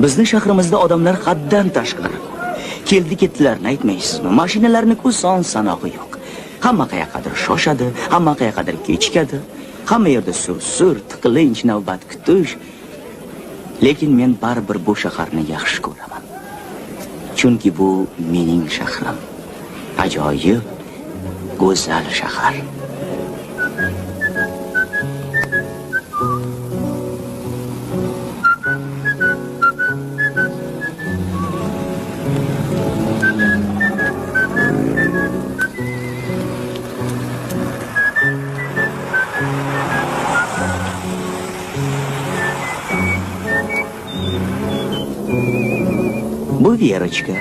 Bizning shahrimizda odamlar haddan tashqari. Keldi-ketdilarni aytmaysizmi? Mashinalarning-ku son sanog'i yo'q. Hamma qayergadir shoshadi, hamma qayergadir kechikadi. Hamma yerda sur-sur, tiqilinch, navbat kutish. Lekin men baribir bu shaharni yaxshi ko'raman. Chunki bu mening shahrim. Ajoyib, go'zal shahar. Bu Verachka.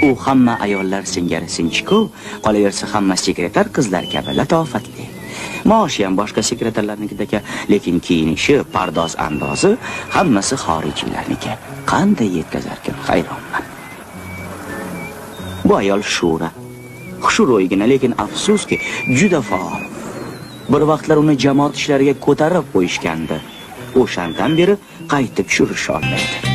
U hamma ayollar singari sinchku, qolaversa hamma sekretar qizlar kabi latofatli. Maoshi ham boshqa sekretarlarnikidek, lekin kiyinishi, pardoz andozi hammasi xorijiylarniki. Qanday yetkazarkan, hayronman. Bu ayol Shura. Xushuro'ygina, lekin afsuski, juda faol. Bir vaqtlar uni jamoat ishlariga ko'tarib qo'yishgandi. O'shandan beri qaytib turisha olmaydi.